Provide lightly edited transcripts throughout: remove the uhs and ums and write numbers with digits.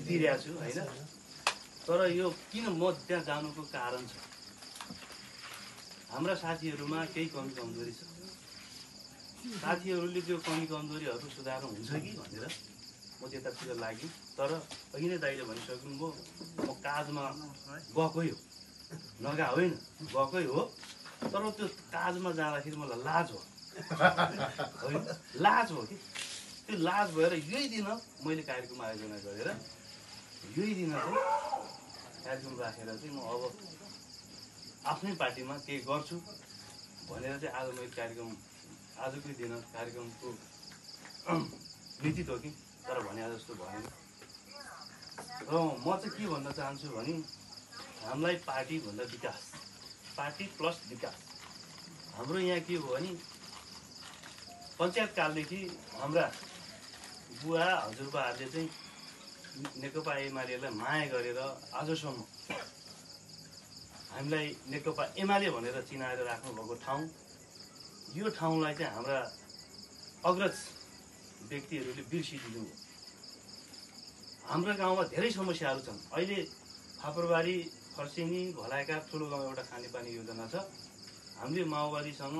दिइरहेको छु होइन। तर यो किन म त्यहाँ जानुको कारण छ, हाम्रा साथीहरूमा केही कमी कमजोरी छ। साथीहरूले त्यो कमी कमजोरीहरू सुधार्नु हुन्छ कि भनेर म त्यतातिर लागेँ। तर अघि नै दाइले भनिसक्नुभयो, म काजमा गएकै हो, नगा होइन गएकै हो। तर त्यो काजमा जाँदाखेरि मलाई लाज हो, होइन लाज हो कि। त्यो लाज भएर यही दिन मैले कार्यक्रम आयोजना गरेर यही दिन चाहिँ कार्यक्रम राखेर चाहिँ म अब आफ्नै पार्टीमा केही गर्छु भनेर चाहिँ आज मैले कार्यक्रम आजकै दिन कार्यक्रमको नीति तोकेँ। तर भने जस्तो भएन। र म चाहिँ के भन्न चाहन्छु भने हामीलाई पार्टी भन्दा विकास, पार्टी प्लस विकास। हाम्रो यहाँ के हो भने पञ्चायतकालदेखि हाम्रा बुवा हजुरबाहरूले चाहिँ नेकपा एमालेलाई माया गरेर आजसम्म हामीलाई नेकपा एमाले भनेर चिनाएर राख्नुभएको ठाउँ, यो ठाउँलाई चाहिँ हाम्रा अग्रज व्यक्तिहरूले बिर्सिदिनु हो। हाम्रो गाउँमा धेरै समस्याहरू छन्। अहिले फापरबारी, खर्सेनी, भलाइका ठुलो गाउँ एउटा खानेपानी योजना छ। हामीले माओवादीसँग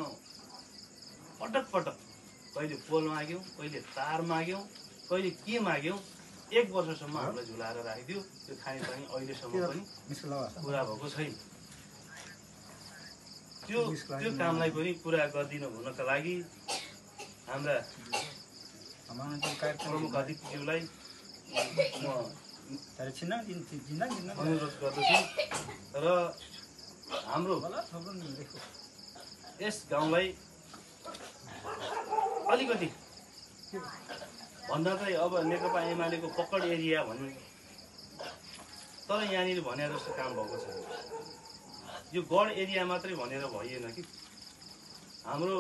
पटक पटक कहिले पोल माग्यौँ, कहिले तार माग्यौँ, कहिले के माग्यौँ। 1 वर्षसम्म हामीलाई झुलाएर राखिदियो। त्यो खानेपानी अहिलेसम्म पनि पुरा भएको छैन। त्यो कामलाई पनि पुरा गरिदिनु हुनका लागि हाम्रा प्रमुख अतिथिज्यूलाई म अनुरोध गर्दछु र हाम्रो यस गाउँलाई अलिकति भन्दा चाहिँ अब नेकपा एमालेको पकड एरिया भन्ने, तर यहाँनिर भने जस्तो काम भएको छैन। यो गढ एरिया मात्रै भनेर भइएन कि। हाम्रो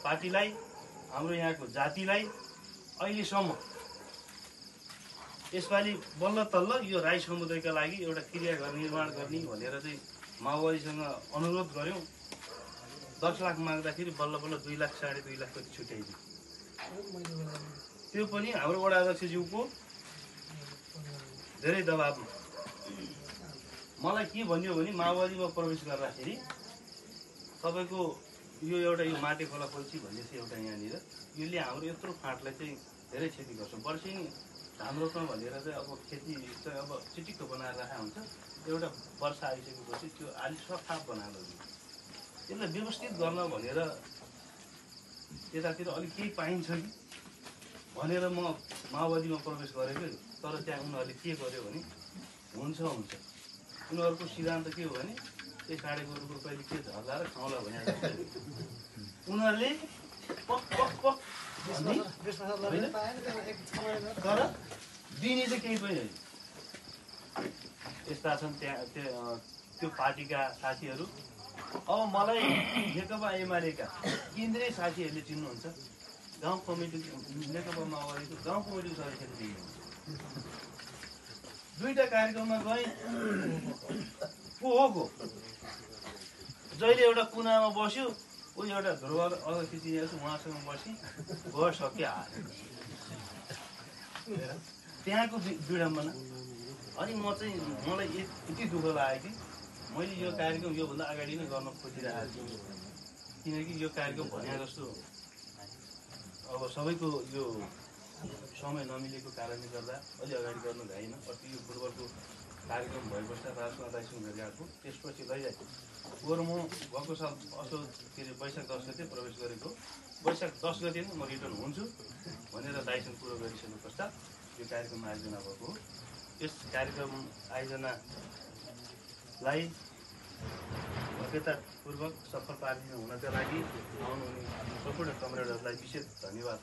पार्टीलाई, हाम्रो यहाँको जातिलाई अहिलेसम्म यसपालि बल्ल तल्ल यो राई समुदायका लागि एउटा क्रिया निर्माण गर्ने भनेर चाहिँ माओवादीसँग अनुरोध गऱ्यौँ। 10 लाख माग्दाखेरि बल्ल बल्ल 2 लाख, 2.5 लाख कति छुट्याइदियो। त्यो पनि हाम्रो वडा अध्यक्षज्यूको धेरै दबाबमा। मलाई के भन्यो भने माओवादीमा प्रवेश गर्दाखेरि तपाईँको यो एउटा यो माटे खोला पोल्सी भन्ने चाहिँ एउटा यहाँनिर यसले हाम्रो यत्रो फाँटलाई चाहिँ धेरै क्षति गर्छ। वर्षेनी धान रोप्न भनेर चाहिँ अब खेती चाहिँ अब चिटिक्क बनाएर राखेको हुन्छ। एउटा वर्षा आइसकेपछि त्यो अलि सफा बनाएर यसलाई व्यवस्थित गर्न भनेर यतातिर अलिक केही पाइन्छ कि भनेर म माओवादीमा प्रवेश गरेको। तर त्यहाँ उनीहरूले के गर्यो भने हुन्छ हुन्छ, उनीहरूको सिद्धान्त के हो भने त्यही 5.5 रुपियाँले के झर्ला र खाउँला भने उनीहरूले पक पक पक भन्ने, तर दिने चाहिँ केही पनि होइन। यस्ता छन् त्यहाँ त्यो पार्टीका साथीहरू। अब मलाई नेकपा एमालेका केन्द्रीय साथीहरूले चिन्नुहुन्छ, गाउँ कमिटी नेकपा माओवादीको गाउँ कमिटीको सदस्यले चिन्नुहुन्छ। 2टा कार्यक्रममा गएँ, को हो को जहिले एउटा कुनामा बस्यो, ऊ एउटा ध्रुव अध्यक्ष चिनेको छु, उहाँसँग बसेँ, गयो सक्यो हाल्यो। त्यहाँको विडम्बना। अनि म चाहिँ मलाई यति दुःख लाग्यो कि मैले यो कार्यक्रम योभन्दा अगाडि नै गर्न खोजिरहेको छु। किनकि यो कार्यक्रम भने जस्तो अब सबैको यो समय नमिलेको कारणले गर्दा अलि अगाडि गर्नु भएन। अस्ति यो फुटबलको कार्यक्रम भए पश्चात राजकुमार दाइसँग भेट गएको, त्यसपछि लैजाएको। बरु म गएको साल वैशाख 10 गते प्रवेश गरेको, वैशाख 10 गते नै म रिटर्न हुन्छु भनेर दाइसँग कुरो गरिसके पश्चात यो कार्यक्रम आयोजना भएको हो। यस कार्यक्रम आयोजनालाई भव्यतापूर्वक सफल पार्ने हुनका लागि आउनुहुने सम्पूर्ण कमरेडहरूलाई विशेष धन्यवाद।